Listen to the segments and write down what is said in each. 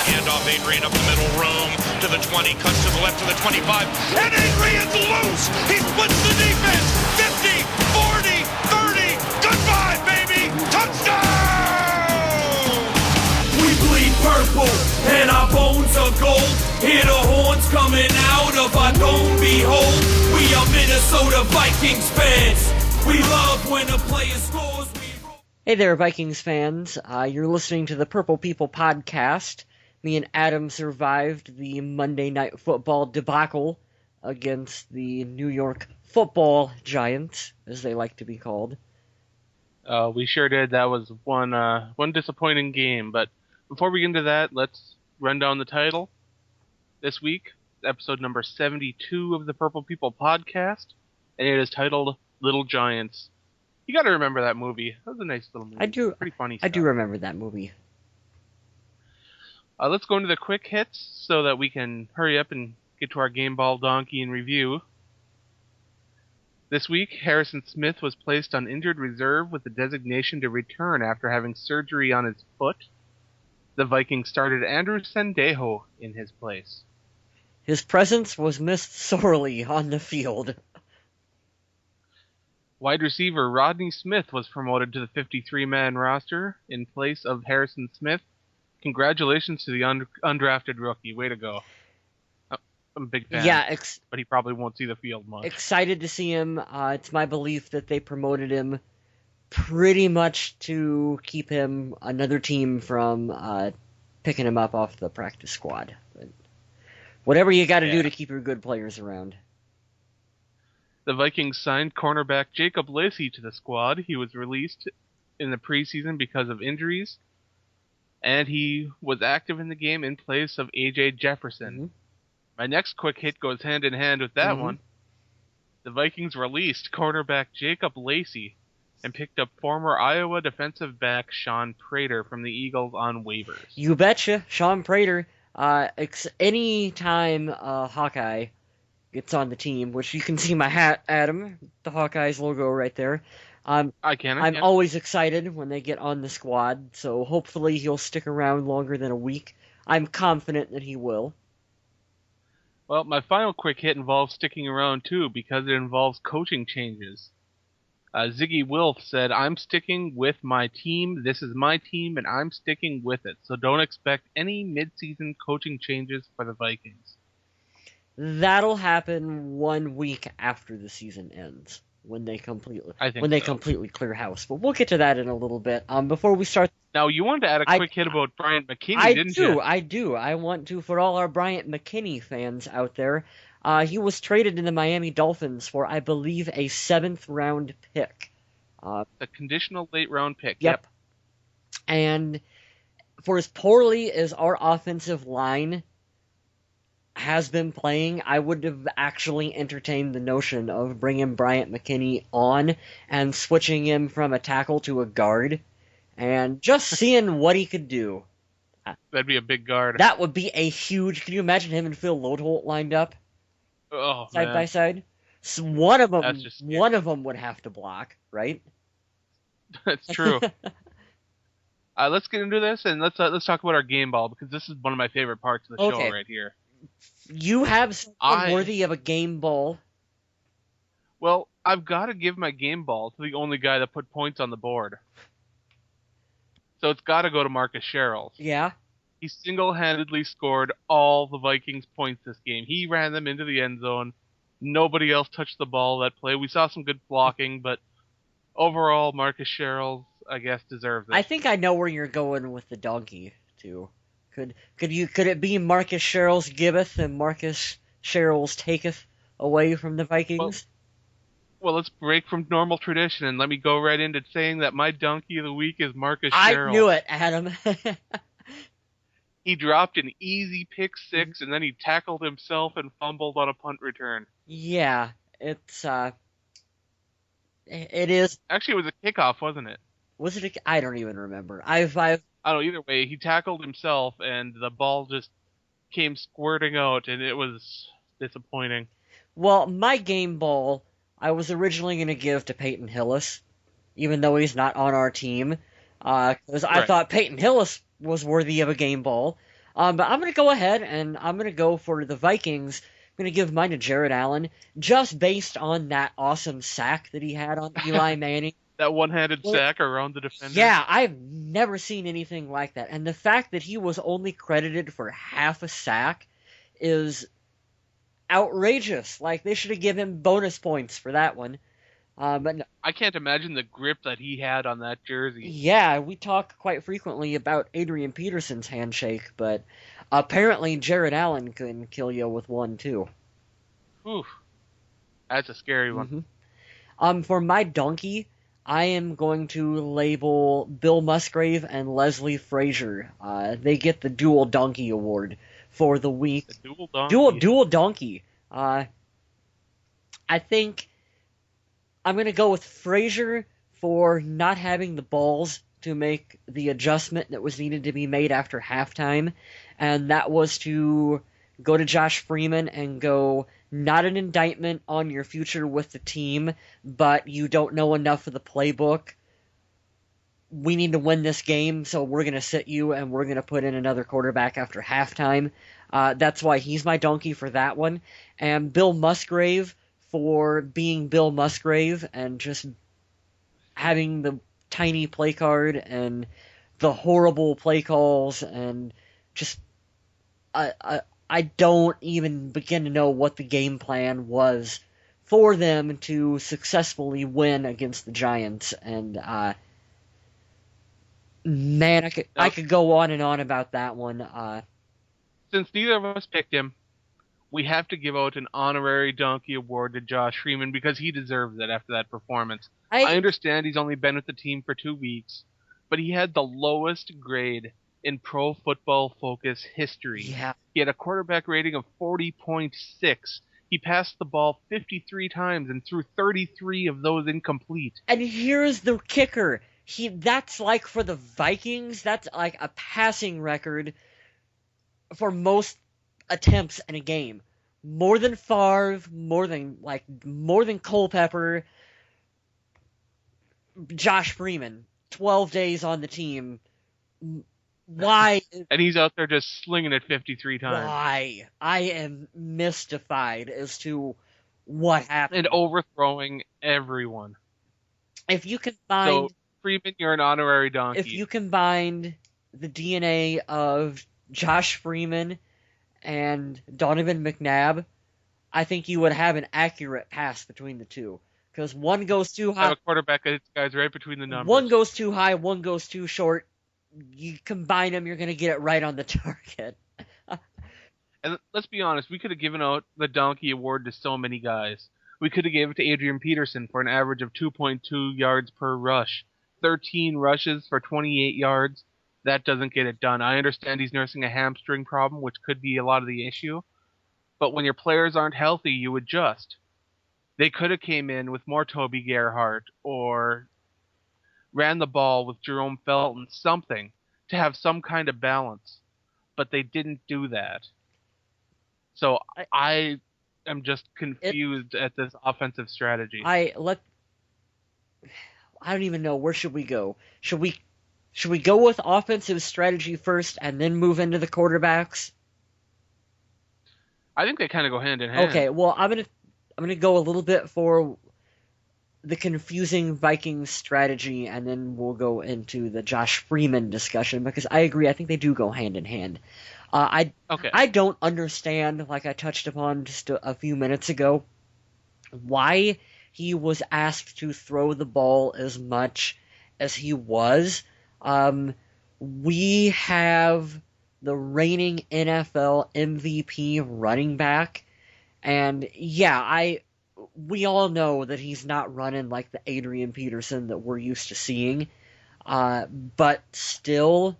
handoff. Adrian up the middle, room to the 20, cuts to the left to the 25, and Adrian's loose. He splits the defense. 50, 40, 30. Goodbye, baby. Touchdown! We bleed purple and our bones are gold. Hear the horns coming out of our dome. Behold, we are Minnesota Vikings fans. We love when a player scores. Hey there, Vikings fans. You're listening to the Purple People podcast. Me and Adam survived the Monday Night Football debacle against the New York Football Giants, as they like to be called. We sure did. That was one disappointing game. But before we get into that, let's run down the title. This week, episode number 72 of the Purple People podcast, and it is titled Little Giants. You got to remember that movie. That was a nice little movie. I do. Pretty funny stuff. I do remember that movie. Let's go into the quick hits so that we can hurry up and get to our game ball donkey and review. This week, Harrison Smith was placed on injured reserve with the designation to return after having surgery on his foot. The Vikings started Andrew Sendejo in his place. His presence was missed sorely on the field. Wide receiver Rodney Smith was promoted to the 53-man roster in place of Harrison Smith. Congratulations to the undrafted rookie. Way to go. I'm a big fan. Yeah, but he probably won't see the field much. Excited to see him. It's my belief that they promoted him pretty much to keep him another team from picking him up off the practice squad. But whatever you got to do to keep your good players around. The Vikings signed cornerback Jacob Lacey to the squad. He was released in the preseason because of injuries, and he was active in the game in place of A.J. Jefferson. Mm-hmm. My next quick hit goes hand in hand with that one. The Vikings released cornerback Jacob Lacey and picked up former Iowa defensive back Sean Prater from the Eagles on waivers. You betcha, Sean Prater. Any time Hawkeye gets on the team, which you can see my hat, Adam, the Hawkeyes logo right there. I'm always excited when they get on the squad, so hopefully he'll stick around longer than a week. I'm confident that he will. Well, my final quick hit involves sticking around too, because it involves coaching changes. Ziggy Wilf said, "I'm sticking with my team. This is my team, and I'm sticking with it. So don't expect any mid-season coaching changes for the Vikings." That'll happen 1 week after the season ends, when they completely clear house. But we'll get to that in a little bit. Before we start, now you wanted to add a quick hit about Bryant McKinnie, didn't you? I do. I want to, for all our Bryant McKinnie fans out there. He was traded to the Miami Dolphins for, I believe, a 7th round pick. A conditional late round pick. Yep. And for as poorly as our offensive line has been playing, I would have actually entertained the notion of bringing Bryant McKinnie on and switching him from a tackle to a guard and just seeing what he could do. That'd be a big guard. That would be a huge... Can you imagine him and Phil Lodeholt lined up? Side by side? So one of them would have to block, right? That's true. Let's get into this, and let's talk about our game ball, because this is one of my favorite parts of the show right here. You have something worthy of a game ball. Well, I've got to give my game ball to the only guy that put points on the board. So it's got to go to Marcus Sherrills. Yeah. He single-handedly scored all the Vikings' points this game. He ran them into the end zone. Nobody else touched the ball that play. We saw some good blocking, but overall, Marcus Sherrills, I guess, deserves it. I think I know where you're going with the donkey, too. Could it be Marcus Sherrills giveth and Marcus Sherrills taketh away from the Vikings? Well, let's break from normal tradition and let me go right into saying that my donkey of the week is Marcus Sherrills. I knew it, Adam. He dropped an easy pick six, and then he tackled himself and fumbled on a punt return. Yeah, it is. Actually, it was a kickoff, wasn't it? Was it? I don't even remember. I don't know. Either way, he tackled himself, and the ball just came squirting out, and it was disappointing. Well, my game ball, I was originally going to give to Peyton Hillis, even though he's not on our team, because I thought Peyton Hillis was worthy of a game ball. But I'm going to go ahead and I'm going to go for the Vikings. I'm going to give mine to Jared Allen, just based on that awesome sack that he had on Eli Manning. That one-handed sack around the defender. Yeah, I've never seen anything like that. And the fact that he was only credited for half a sack is outrageous. Like, they should have given him bonus points for that one. But no. I can't imagine the grip that he had on that jersey. Yeah, we talk quite frequently about Adrian Peterson's handshake, but apparently Jared Allen can kill you with one, too. Oof. That's a scary one. Mm-hmm. For my donkey, I am going to label Bill Musgrave and Leslie Frazier. They get the Dual Donkey Award for the week. The Dual Donkey? Dual Donkey. I think I'm going to go with Frazier for not having the balls to make the adjustment that was needed to be made after halftime, and that was to go to Josh Freeman and go, not an indictment on your future with the team, but you don't know enough of the playbook. We need to win this game, so we're going to sit you and we're going to put in another quarterback after halftime. That's why he's my donkey for that one. And Bill Musgrave for being Bill Musgrave and just having the tiny play card and the horrible play calls and just I don't even begin to know what the game plan was for them to successfully win against the Giants. And man, I could go on and on about that one. Since neither of us picked him, we have to give out an honorary donkey award to Josh Freeman because he deserves it after that performance. I understand he's only been with the team for 2 weeks, but he had the lowest grade in Pro Football Focus history. Yeah. He had a quarterback rating of 40.6. He passed the ball 53 times and threw 33 of those incomplete. And here's the kicker. That's like for the Vikings, that's like a passing record for most attempts in a game. More than Favre, more than Culpepper. Josh Freeman, 12 days on the team. Why? And he's out there just slinging it 53 times. Why? I am mystified as to what happened. And overthrowing everyone. If you combine... So, Freeman, you're an honorary donkey. If you combined the DNA of Josh Freeman and Donovan McNabb, I think you would have an accurate pass between the two. Because one goes too high... I have a quarterback that hits guys right between the numbers. One goes too high, one goes too short. You combine them, you're going to get it right on the target. And let's be honest, we could have given out the donkey award to so many guys. We could have given it to Adrian Peterson for an average of 2.2 yards per rush. 13 rushes for 28 yards. That doesn't get it done. I understand he's nursing a hamstring problem, which could be a lot of the issue. But when your players aren't healthy, you adjust. They could have came in with more Toby Gerhart or ran the ball with Jerome Felton, something to have some kind of balance. But they didn't do that. So I am just confused at this offensive strategy. I don't even know. Where should we go? Should we go with offensive strategy first and then move into the quarterbacks? I think they kind of go hand in hand. Okay, well, I'm gonna go a little bit for the confusing Vikings strategy, and then we'll go into the Josh Freeman discussion, because I agree, I think they do go hand in hand. I don't understand, like I touched upon just a few minutes ago, why he was asked to throw the ball as much as he was. We have the reigning NFL MVP running back, and yeah, we all know that he's not running like the Adrian Peterson that we're used to seeing, but still,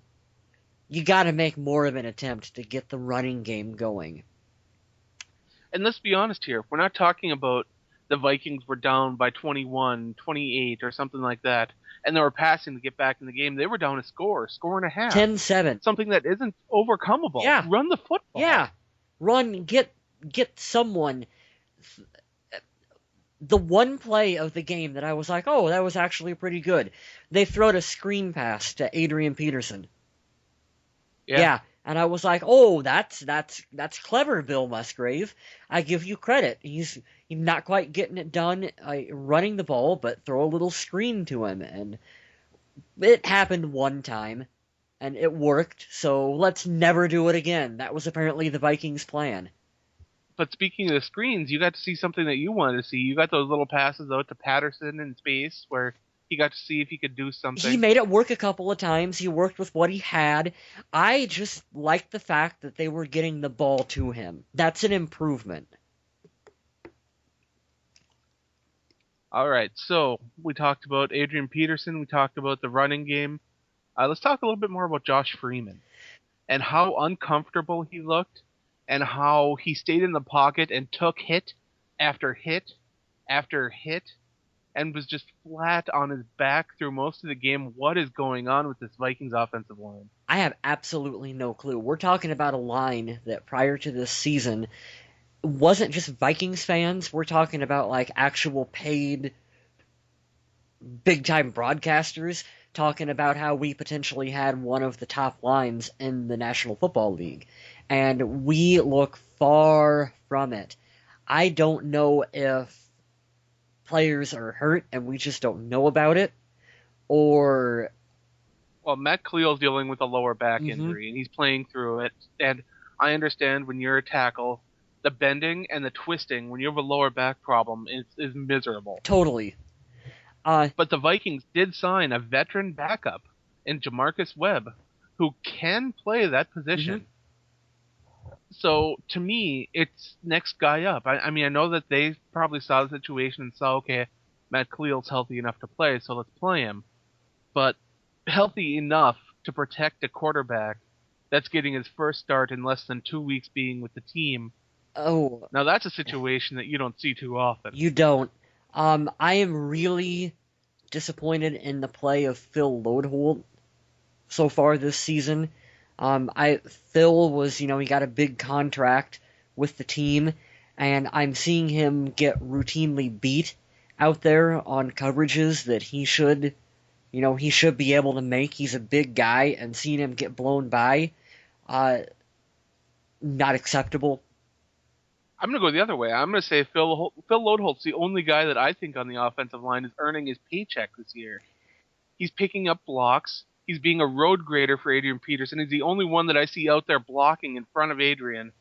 you got to make more of an attempt to get the running game going. And let's be honest here, we're not talking about the Vikings were down by 21, 28, or something like that, and they were passing to get back in the game. They were down a score and a half. 10-7. Something that isn't overcomable. Yeah. Run the football. Yeah. Run, get someone. The one play of the game that I was like, oh, that was actually pretty good. They throwed a screen pass to Adrian Peterson. Yeah. And I was like, oh, that's clever, Bill Musgrave. I give you credit. He's not quite getting it done running the ball, but throw a little screen to him. And it happened one time, and it worked, so let's never do it again. That was apparently the Vikings' plan. But speaking of the screens, you got to see something that you wanted to see. You got those little passes out to Patterson in space where he got to see if he could do something. He made it work a couple of times. He worked with what he had. I just liked the fact that they were getting the ball to him. That's an improvement. All right, so we talked about Adrian Peterson. We talked about the running game. Let's talk a little bit more about Josh Freeman and how uncomfortable he looked and how he stayed in the pocket and took hit after hit after hit and was just flat on his back through most of the game. What is going on with this Vikings offensive line? I have absolutely no clue. We're talking about a line that prior to this season wasn't just Vikings fans. We're talking about like actual paid big-time broadcasters talking about how we potentially had one of the top lines in the National Football League. And we look far from it. I don't know if players are hurt and we just don't know about it, or... Well, Matt Khalil's dealing with a lower back injury, and he's playing through it. And I understand when you're a tackle, the bending and the twisting, when you have a lower back problem, is miserable. Totally. But the Vikings did sign a veteran backup in Jamarcus Webb, who can play that position. So, to me, it's next guy up. I mean, I know that they probably saw the situation and saw, okay, Matt Khalil's healthy enough to play, so let's play him. But healthy enough to protect a quarterback that's getting his first start in less than 2 weeks being with the team. Oh. Now, that's a situation that you don't see too often. You don't. I am really disappointed in the play of Phil Lodeholt so far this season. Phil was, he got a big contract with the team, and I'm seeing him get routinely beat out there on coverages that he should be able to make. He's a big guy, and seeing him get blown by, not acceptable. I'm going to go the other way. I'm going to say Phil Lodeholt's the only guy that I think on the offensive line is earning his paycheck this year. He's picking up blocks. He's being a road grader for Adrian Peterson. He's the only one that I see out there blocking in front of Adrian.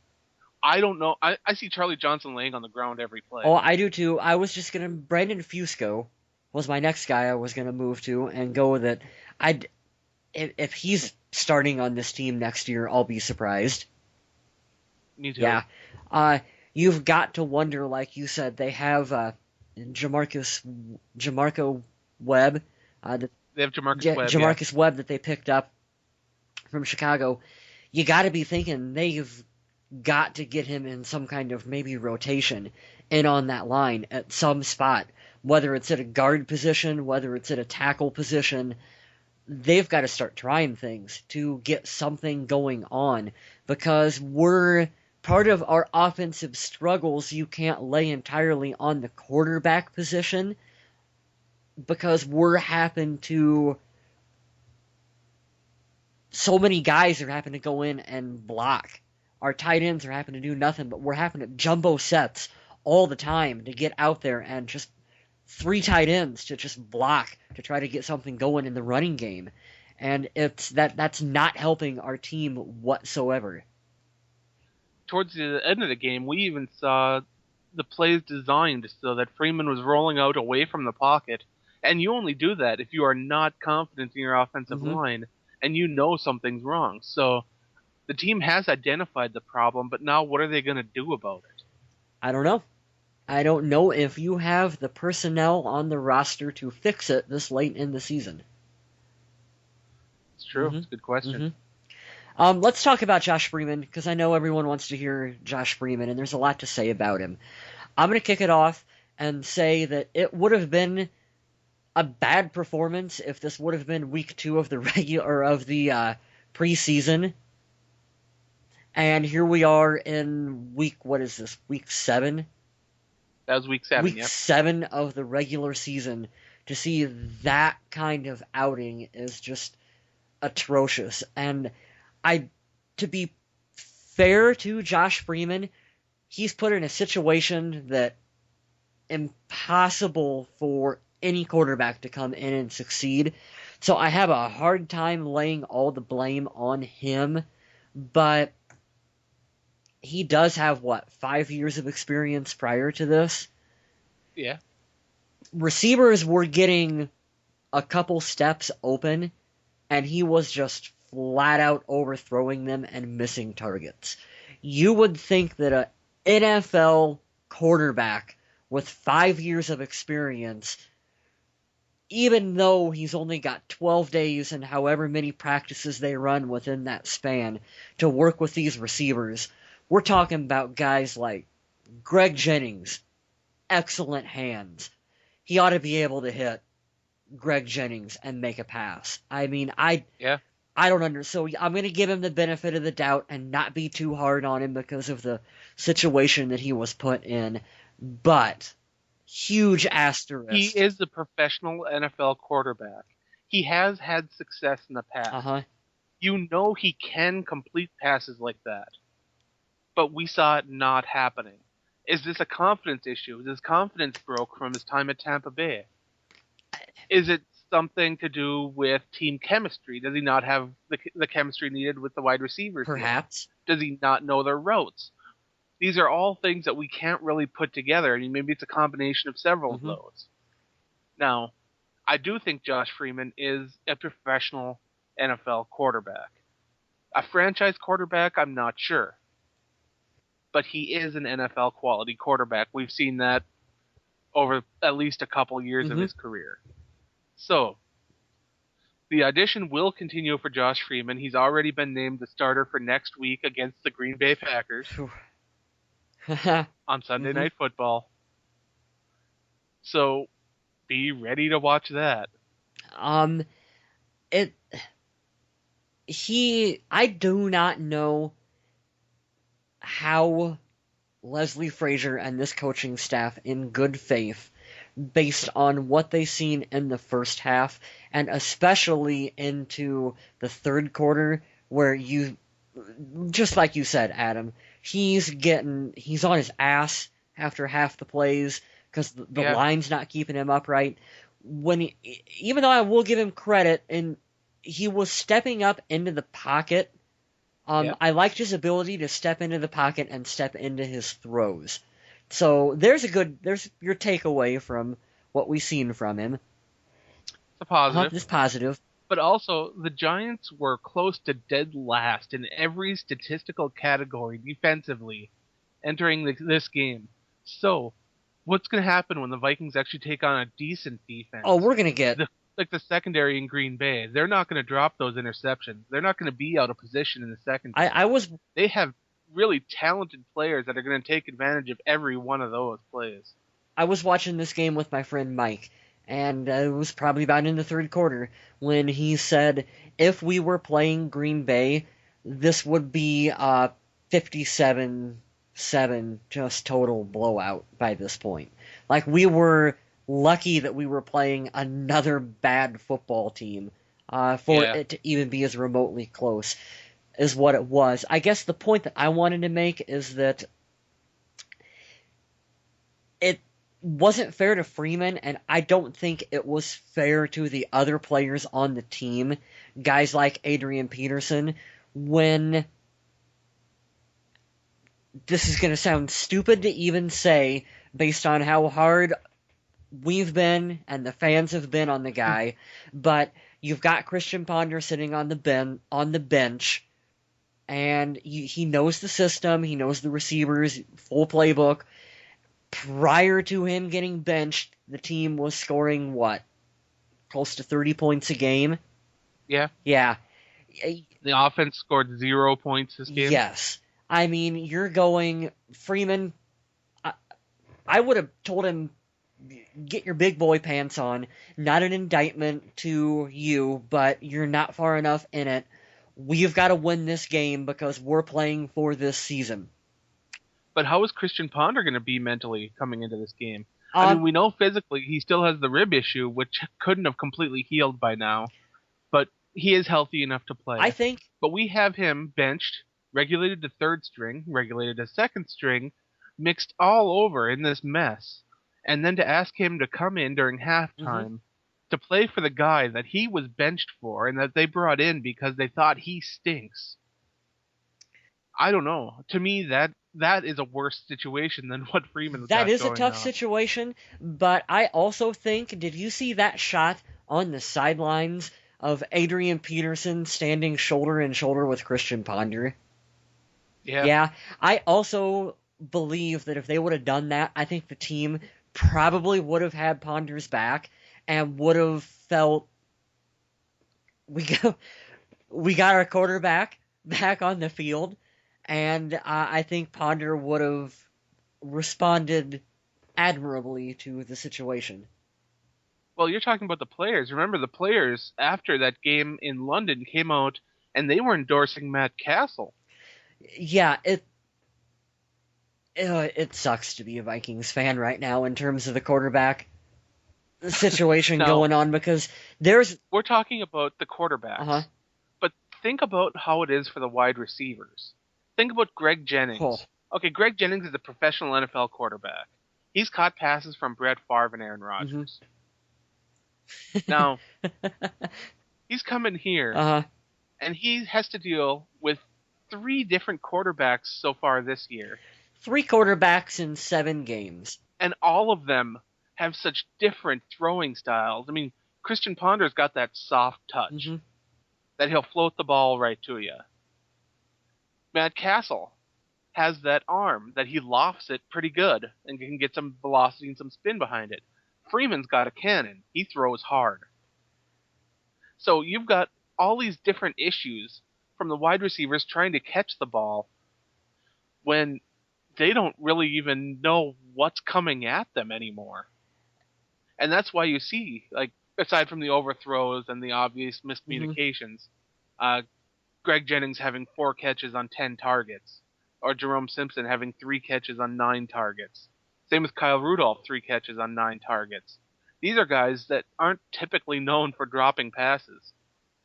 I don't know. I see Charlie Johnson laying on the ground every play. Oh, I do too. I was just going to... Brandon Fusco was my next guy I was going to move to and go with it. If he's starting on this team next year, I'll be surprised. Me too. Yeah. You've got to wonder, like you said, they have Jamarco Webb. They have Jamarcus Webb. Jamarcus Webb that they picked up from Chicago. You got to be thinking they've got to get him in some kind of maybe rotation in on that line at some spot, whether it's at a guard position, whether it's at a tackle position. They've got to start trying things to get something going on, because part of our offensive struggles you can't lay entirely on the quarterback position, because so many guys are having to go in and block. Our tight ends are having to do nothing, but we're having to jumbo sets all the time to get out there and just 3 tight ends to just block to try to get something going in the running game. And that's not helping our team whatsoever. Towards the end of the game, we even saw the plays designed so that Freeman was rolling out away from the pocket. And you only do that if you are not confident in your offensive line and you know something's wrong. So the team has identified the problem, but now what are they going to do about it? I don't know. I don't know if you have the personnel on the roster to fix it this late in the season. It's true. It's a good question. Let's talk about Josh Freeman, because I know everyone wants to hear Josh Freeman, and there's a lot to say about him. I'm going to kick it off and say that it would have been a bad performance if this would have been week 2 of the preseason. And here we are in week 7? That was week 7, Week 7 of the regular season. To see that kind of outing is just atrocious. And I to be fair to Josh Freeman, he's put in a situation that impossible for any quarterback to come in and succeed. So I have a hard time laying all the blame on him, but he does have, 5 years of experience prior to this? Yeah. Receivers were getting a couple steps open, and he was just flat out overthrowing them and missing targets. You would think that an NFL quarterback with 5 years of experience, even though he's only got 12 days and however many practices they run within that span to work with these receivers, we're talking about guys like Greg Jennings, excellent hands. He ought to be able to hit Greg Jennings and make a pass. I mean, I don't understand. So I'm going to give him the benefit of the doubt and not be too hard on him because of the situation that he was put in. But huge asterisk. He is a professional NFL quarterback. He has had success in the past. Uh-huh. You know he can complete passes like that. But we saw it not happening. Is this a confidence issue? Is his confidence broke from his time at Tampa Bay? Is it something to do with team chemistry? Does he not have the chemistry needed with the wide receivers? Perhaps. Does he not know their routes? These are all things that we can't really put together. I mean, maybe it's a combination of several of those. Now, I do think Josh Freeman is a professional NFL quarterback. A franchise quarterback, I'm not sure. But he is an NFL quality quarterback. We've seen that over at least a couple years of his career. So, the audition will continue for Josh Freeman. He's already been named the starter for next week against the Green Bay Packers on Sunday Night Football. So, be ready to watch that. I do not know how Leslie Frazier and this coaching staff, in good faith, based on what they've seen in the first half, and especially into the third quarter, where you, just like you said, Adam, he's on his ass after half the plays because the line's not keeping him upright. Even though I will give him credit, and he was stepping up into the pocket. I liked his ability to step into the pocket and step into his throws. So there's your takeaway from what we've seen from him. It's a positive. It's positive. But also, the Giants were close to dead last in every statistical category defensively entering this game. So, what's going to happen when the Vikings actually take on a decent defense? Oh, we're going to get... Like the secondary in Green Bay, they're not going to drop those interceptions. They're not going to be out of position in the secondary. They have really talented players that are going to take advantage of every one of those plays. I was watching this game with my friend Mike, and it was probably about in the third quarter when he said, if we were playing Green Bay, this would be a 57-7 just total blowout by this point. Like, we were lucky that we were playing another bad football team for it to even be as remotely close as what it was. I guess the point that I wanted to make is that it wasn't fair to Freeman, and I don't think it was fair to the other players on the team, guys like Adrian Peterson, when this is going to sound stupid to even say based on how hard we've been and the fans have been on the guy, but you've got Christian Ponder sitting on the bench, and he knows the system, he knows the receivers, full playbook. Prior to him getting benched, the team was scoring close to 30 points a game? Yeah. Yeah. The offense scored 0 points this game? Yes. I mean, you're going, Freeman, I would have told him, get your big boy pants on. Not an indictment to you, but you're not far enough in it. We've got to win this game because we're playing for this season. But how is Christian Ponder going to be mentally coming into this game? I mean, we know physically he still has the rib issue, which couldn't have completely healed by now. But he is healthy enough to play. I think. But we have him benched regulated to third string, regulated to second string, mixed all over in this mess. And then to ask him to come in during halftime to play for the guy that he was benched for and that they brought in because they thought he stinks. I don't know. To me, that is a worse situation than what Freeman's got going on. That is a tough situation, but I also think, did you see that shot on the sidelines of Adrian Peterson standing shoulder and shoulder with Christian Ponder? Yeah. Yeah. I also believe that if they would have done that, I think the team probably would have had Ponder's back and would have felt we got our quarterback back on the field, and I think Ponder would have responded admirably to the situation. Well, you're talking about the players. Remember, the players, after that game in London, came out and they were endorsing Matt Castle. Yeah, it sucks to be a Vikings fan right now in terms of the quarterback situation going on, because we're talking about the quarterbacks, but think about how it is for the wide receivers. Think about Greg Jennings. Oh. Okay, Greg Jennings is a professional NFL quarterback. He's caught passes from Brett Favre and Aaron Rodgers. Now, he's coming here, and he has to deal with 3 different quarterbacks so far this year. 3 quarterbacks in 7 games. And all of them have such different throwing styles. I mean, Christian Ponder's got that soft touch that he'll float the ball right to you. Matt Castle has that arm that he lofts it pretty good and can get some velocity and some spin behind it. Freeman's got a cannon. He throws hard. So you've got all these different issues from the wide receivers trying to catch the ball when they don't really even know what's coming at them anymore. And that's why you see, like, aside from the overthrows and the obvious miscommunications, Greg Jennings having 4 catches on 10 targets, or Jerome Simpson having 3 catches on 9 targets. Same with Kyle Rudolph, 3 catches on 9 targets. These are guys that aren't typically known for dropping passes.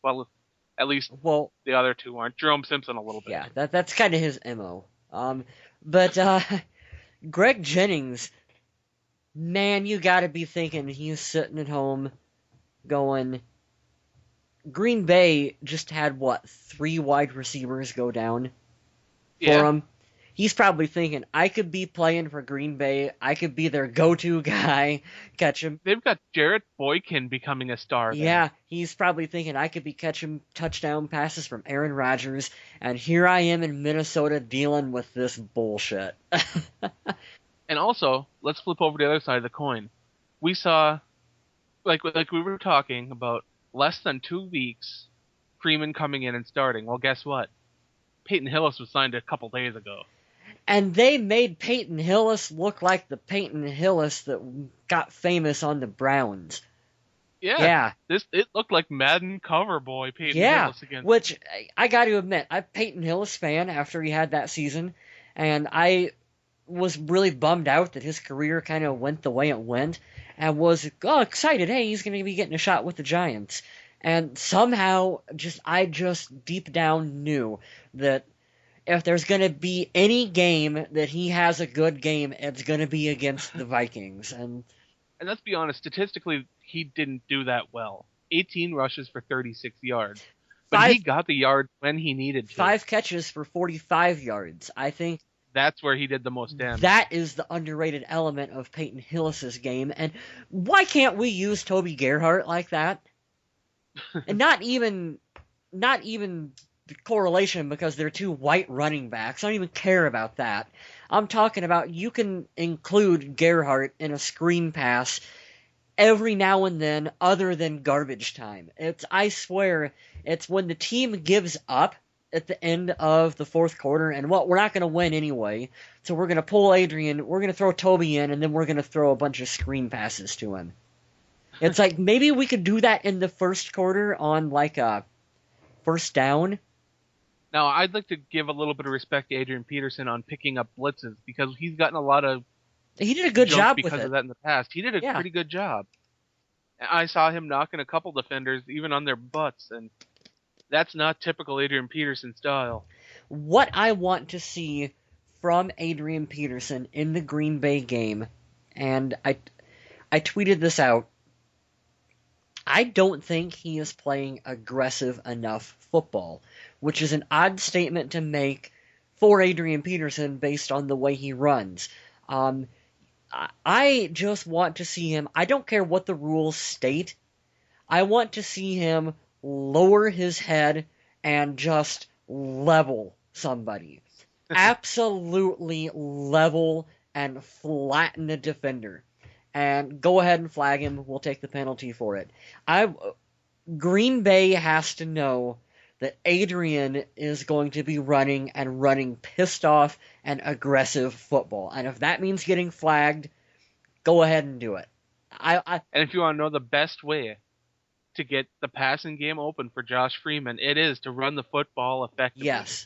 Well, at least the other 2 aren't. Jerome Simpson a little bit. Yeah, that's kind of his MO. But Greg Jennings, man, you gotta be thinking he's sitting at home going, Green Bay just had, 3 wide receivers go down for him? He's probably thinking, I could be playing for Green Bay. I could be their go-to guy. Catch him. They've got Jarrett Boykin becoming a star there. Yeah, he's probably thinking, I could be catching touchdown passes from Aaron Rodgers, and here I am in Minnesota dealing with this bullshit. And also, let's flip over to the other side of the coin. We saw, like we were talking about, less than 2 weeks, Freeman coming in and starting. Well, guess what? Peyton Hillis was signed a couple days ago. And they made Peyton Hillis look like the Peyton Hillis that got famous on the Browns. Yeah. It looked like Madden cover boy Peyton Hillis again. Which, I got to admit, I'm a Peyton Hillis fan after he had that season, and I was really bummed out that his career kind of went the way it went, and was excited, hey, he's going to be getting a shot with the Giants. And somehow, I just deep down knew that if there's going to be any game that he has a good game, it's going to be against the Vikings. And let's be honest, statistically, he didn't do that well. 18 rushes for 36 yards. But he got the yards when he needed to. 5 catches for 45 yards. I think that's where he did the most damage. That is the underrated element of Peyton Hillis' game. And why can't we use Toby Gerhart like that? And not even the correlation because they're 2 white running backs. I don't even care about that. I'm talking about you can include Gerhart in a screen pass every now and then other than garbage time. I swear, it's when the team gives up at the end of the 4th quarter and, we're not going to win anyway, so we're going to pull Adrian, we're going to throw Toby in, and then we're going to throw a bunch of screen passes to him. It's like, maybe we could do that in the 1st quarter on, a 1st down. Now, I'd like to give a little bit of respect to Adrian Peterson on picking up blitzes, because he's gotten a lot of He did a good job with it. Because of that in the past. He did a pretty good job. I saw him knocking a couple defenders even on their butts, and that's not typical Adrian Peterson style. what I want to see from Adrian Peterson in the Green Bay game, and I tweeted this out, I don't think he is playing aggressive enough football, which is an odd statement to make for Adrian Peterson based on the way he runs. I just want to see him, I don't care what the rules state, I want to see him lower his head and just level somebody. Absolutely level and flatten a defender. And go ahead and flag him. We'll take the penalty for it. Green Bay has to know that Adrian is going to be running pissed off and aggressive football. And if that means getting flagged, go ahead and do it. And if you want to know the best way to get the passing game open for Josh Freeman, it is to run the football effectively. Yes.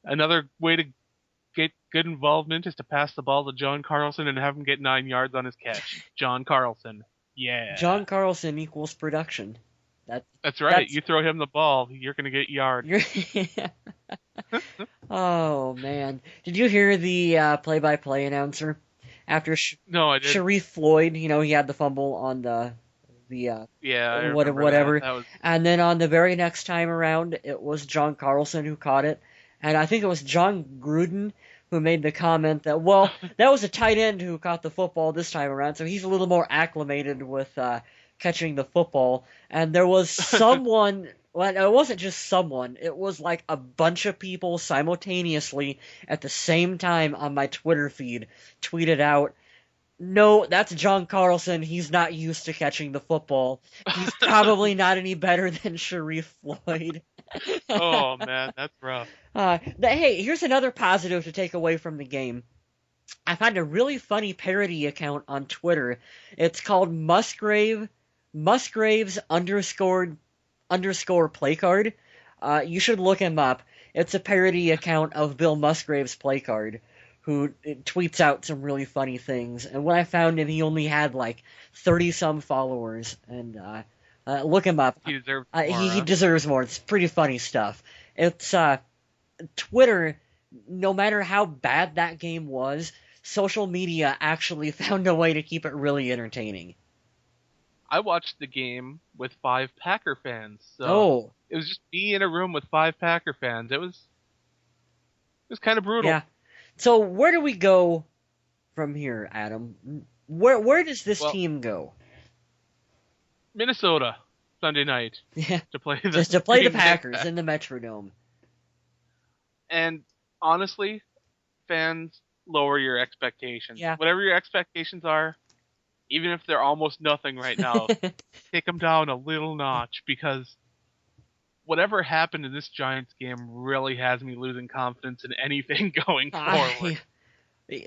Another way to get good involvement is to pass the ball to John Carlson and have him get 9 yards on his catch. John Carlson. Yeah. John Carlson equals production. That's right. You throw him the ball, you're going to get yards. Oh, man. Did you hear the play-by-play announcer? After No, I didn't. Sharif Floyd, he had the fumble on the whatever. That was... And then on the very next time around, it was John Carlson who caught it. And I think it was John Gruden who made the comment that, well, that was a tight end who caught the football this time around, so he's a little more acclimated with catching the football. And there was someone, well, it wasn't just someone, it was like a bunch of people simultaneously at the same time on my Twitter feed tweeted out, no, that's John Carlson. He's not used to catching the football. He's probably not any better than Sharif Floyd. Oh, man, that's rough. Hey, here's another positive to take away from the game. I found a really funny parody account on Twitter. It's called Musgraves _ play card. You should look him up. It's a parody account of Bill Musgrave's play card, who tweets out some really funny things. And when I found him, he only had like 30-some followers. And look him up. He deserves more. He deserves more. It's pretty funny stuff. It's Twitter, no matter how bad that game was, social media actually found a way to keep it really entertaining. I watched the game with 5 Packer fans. So it was just me in a room with 5 Packer fans. It was kind of brutal. Yeah. So where do we go from here, Adam? Where does this team go? Minnesota, Sunday night. Yeah. To play the Packers in the Metrodome. And honestly, fans, lower your expectations. Yeah. Whatever your expectations are, even if they're almost nothing right now, take them down a little notch, because whatever happened in this Giants game really has me losing confidence in anything going forward.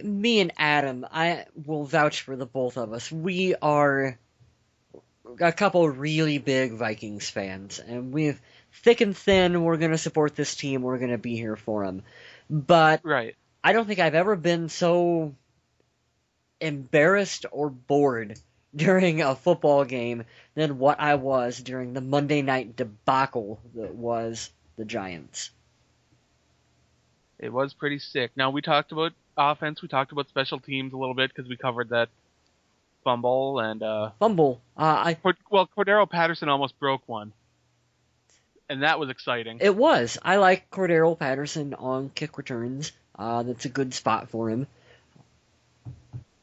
Me and Adam, I will vouch for the both of us. We are a couple really big Vikings fans, and we've thick and thin, we're going to support this team, we're going to be here for them. But right. I don't think I've ever been so embarrassed or bored during a football game than what I was during the Monday night debacle that was the Giants. It was pretty sick. Now, we talked about offense, we talked about special teams a little bit because we covered that fumble and fumble. Cordero Patterson almost broke one, and that was exciting. It was. I like Cordero Patterson on kick returns. That's a good spot for him.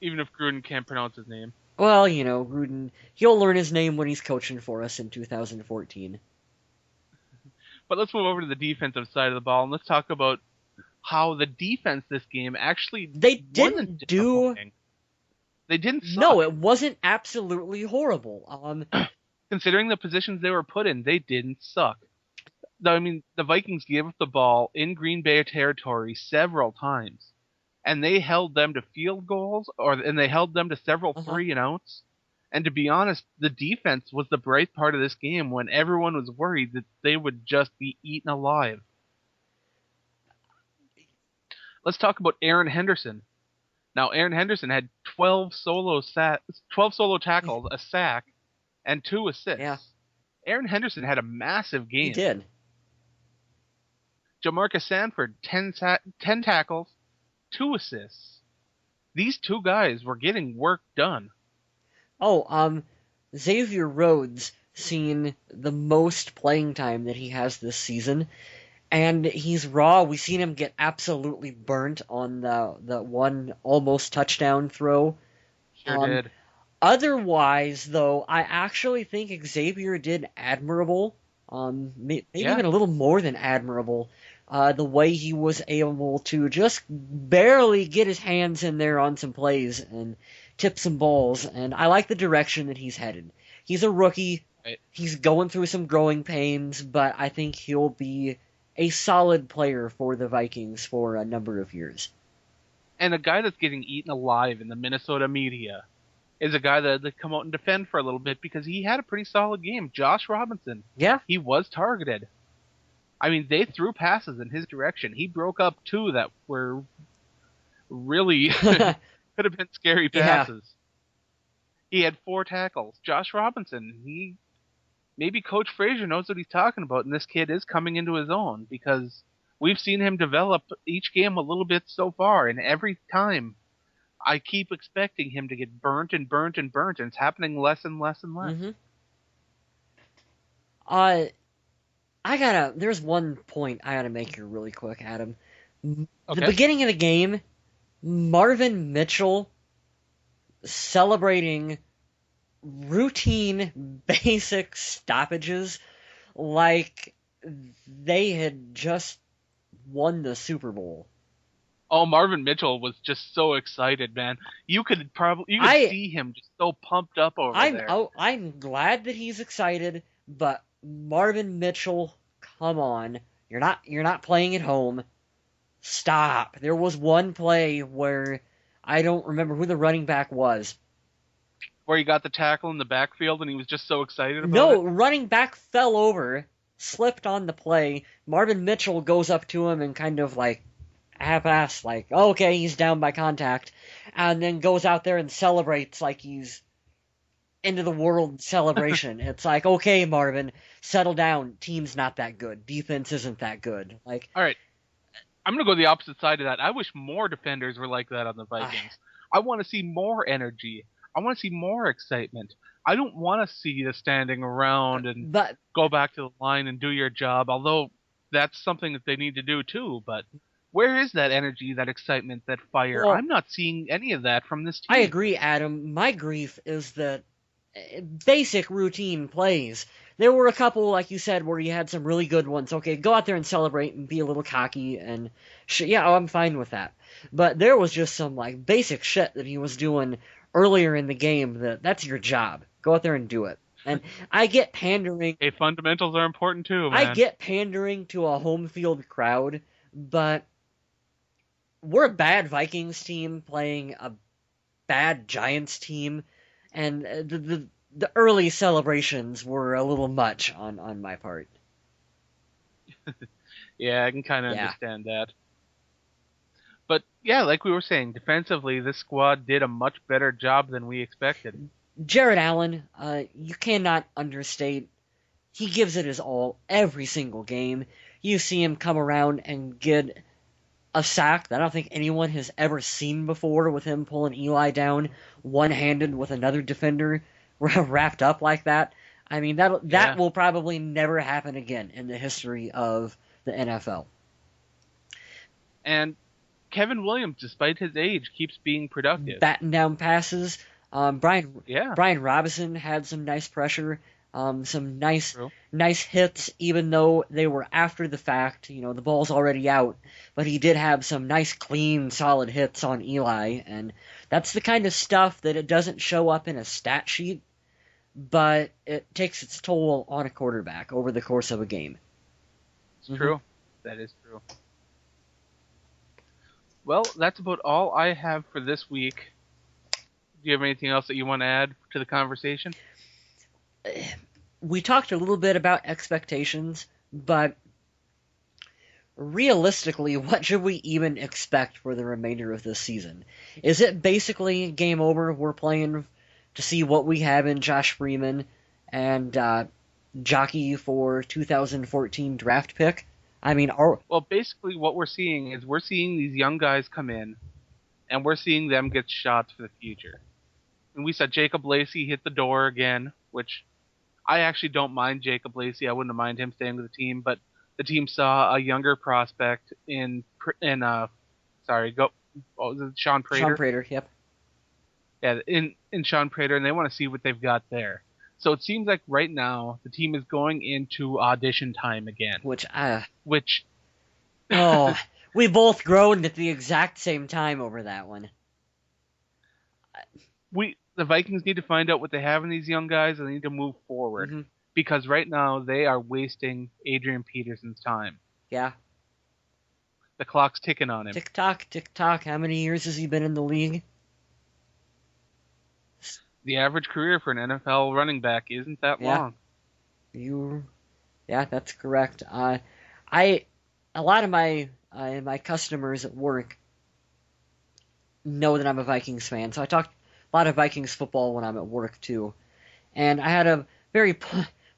Even if Gruden can't pronounce his name. Well, Gruden, he'll learn his name when he's coaching for us in 2014. But let's move over to the defensive side of the ball, and let's talk about how the defense this game actually They didn't suck. No, it wasn't absolutely horrible. Considering the positions they were put in, they didn't suck. I mean, the Vikings gave up the ball in Green Bay territory several times, and they held them to field goals, and they held them to several 3-and-outs. And to be honest, the defense was the bright part of this game when everyone was worried that they would just be eaten alive. Let's talk about Aaron Henderson. Now, Aaron Henderson had 12 solo tackles, a sack, and 2 assists. Yeah. Aaron Henderson had a massive game. He did. Jamarcus Sanford, 10 tackles, 2 assists. These two guys were getting work done. Oh, Xavier Rhodes seen the most playing time that he has this season, and he's raw. We've seen him get absolutely burnt on the one almost touchdown throw. Sure did. Otherwise, though, I actually think Xavier did admirable. Maybe even a little more than admirable. The way he was able to just barely get his hands in there on some plays and tip some balls, and I like the direction that he's headed. He's a rookie. Right. He's going through some growing pains, but I think he'll be a solid player for the Vikings for a number of years. And a guy that's getting eaten alive in the Minnesota media is a guy that they come out and defend for a little bit because he had a pretty solid game. Josh Robinson. Yeah. He was targeted. I mean, they threw passes in his direction. He broke up 2 that were really could have been scary passes. Yeah. He had 4 tackles. Josh Robinson, maybe Coach Frazier knows what he's talking about, and this kid is coming into his own because we've seen him develop each game a little bit so far, and every time I keep expecting him to get burnt, and it's happening less and less and less. Mm-hmm. There's one point I gotta make here really quick, Adam. Okay. The beginning of the game, Marvin Mitchell celebrating routine basic stoppages like they had just won the Super Bowl. Oh, Marvin Mitchell was just so excited, man. You could see him just so pumped up over there. I'm glad that he's excited, but Marvin Mitchell, come on. You're not playing at home. Stop. There was one play where I don't remember who the running back was. Where he got the tackle in the backfield and he was just so excited about it? No, running back fell over, slipped on the play. Marvin Mitchell goes up to him and kind of like half-assed, like, okay, he's down by contact, and then goes out there and celebrates like he's end of the world celebration. It's like, okay, Marvin, settle down. Team's not that good. Defense isn't that good. Like, all right, I'm gonna go the opposite side of that. I wish more defenders were like that on the Vikings. I want to see more energy. I want to see more excitement. I don't want to see you standing around and go back to the line and do your job, although that's something that they need to do too, but where is that energy, that excitement, that fire? Well, I'm not seeing any of that from this team. I agree, Adam. My grief is that basic routine plays. There were a couple, like you said, where you had some really good ones. Okay, go out there and celebrate and be a little cocky and I'm fine with that. But there was just some like basic shit that he was doing earlier in the game that's your job. Go out there and do it. And I get pandering. Hey, fundamentals are important too, man. I get pandering to a home field crowd, but we're a bad Vikings team playing a bad Giants team, and the early celebrations were a little much on my part. Yeah, I can kind of understand that. But yeah, like we were saying, defensively, this squad did a much better job than we expected. Jared Allen, you cannot understate. He gives it his all every single game. You see him come around and get a sack that I don't think anyone has ever seen before, with him pulling Eli down one-handed with another defender wrapped up like that. I mean, that will probably never happen again in the history of the NFL. And Kevin Williams, despite his age, keeps being productive. Batting down passes. Brian Robinson had some nice pressure. Some nice hits, even though they were after the fact. The ball's already out. But he did have some nice, clean, solid hits on Eli. And that's the kind of stuff that it doesn't show up in a stat sheet, but it takes its toll on a quarterback over the course of a game. It's true. That is true. Well, that's about all I have for this week. Do you have anything else that you want to add to the conversation? We talked a little bit about expectations, but realistically, what should we even expect for the remainder of this season? Is it basically game over? We're playing to see what we have in Josh Freeman and jockey for 2014 draft pick? I mean, well, basically what we're seeing is we're seeing these young guys come in, and we're seeing them get shots for the future. And we saw Jacob Lacey hit the door again, which I actually don't mind Jacob Lacey. I wouldn't mind him staying with the team, but the team saw a younger prospect in Sean Prater. Sean Prater, yep. Yeah, in Sean Prater, and they want to see what they've got there. So it seems like right now the team is going into audition time again. Which oh, we both groaned at the exact same time over that one. The Vikings need to find out what they have in these young guys, and they need to move forward. Mm-hmm. Because right now they are wasting Adrian Peterson's time. Yeah. The clock's ticking on him. Tick tock, tick tock. How many years has he been in the league? The average career for an NFL running back isn't that long. Yeah, that's correct. A lot of my customers at work know that I'm a Vikings fan, so I talk a lot of Vikings football when I'm at work too. And I had a very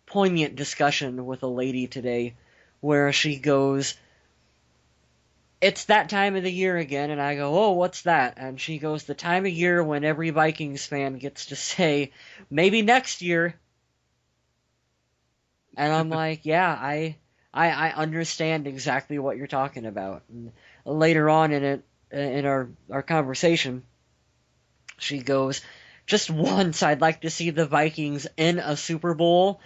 poignant discussion with a lady today where she goes, "It's that time of the year again," and I go, "Oh, what's that?" And she goes, "The time of year when every Vikings fan gets to say, maybe next year." And I'm like, yeah, I understand exactly what you're talking about. And later on in our conversation, she goes, "Just once I'd like to see the Vikings in a Super Bowl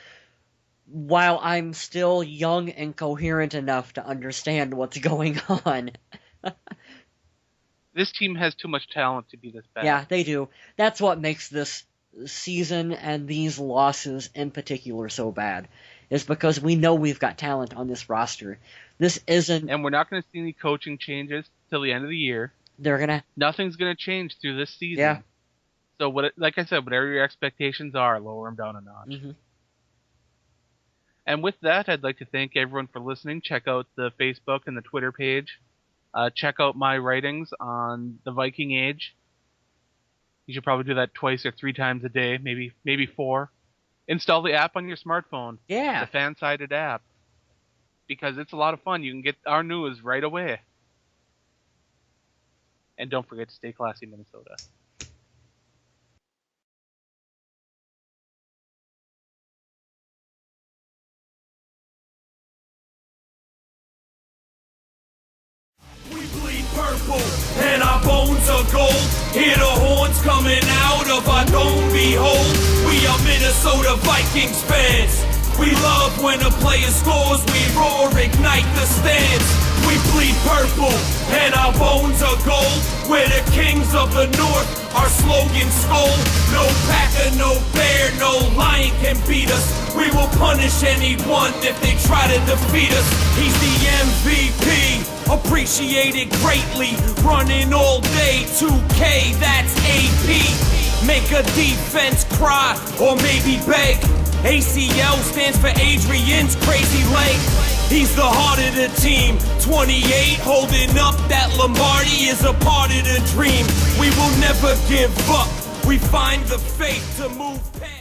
while I'm still young and coherent enough to understand what's going on." This team has too much talent to be this bad. Yeah, they do. That's what makes this season and these losses in particular so bad, is because we know we've got talent on this roster. This isn't... And we're not going to see any coaching changes till the end of the year. Nothing's going to change through this season. Yeah. So, like I said, whatever your expectations are, lower them down a notch. Mm-hmm. And with that, I'd like to thank everyone for listening. Check out the Facebook and the Twitter page. Check out my writings on the Viking Age. You should probably do that twice or 3 times a day, maybe 4. Install the app on your smartphone. Yeah. The Fansided app. Because it's a lot of fun. You can get our news right away. And don't forget to stay classy, Minnesota. We bleed purple and our bones are gold. Hear the horns coming out of our dome, behold. We are Minnesota Vikings fans. We love when a player scores, we roar, ignite the stands. We bleed purple and our bones are gold. We're the kings of the north, our slogan skull. No Packer, no bear, no lion can beat us. We will punish anyone if they try to defeat us. He's the MVP, appreciated greatly. Running all day, 2K, that's AP. Make a defense cry or maybe beg. ACL stands for Adrian's crazy leg. He's the heart of the team. 28 holding up that Lombardi is a part of the dream. We will never give up. We find the faith to move past.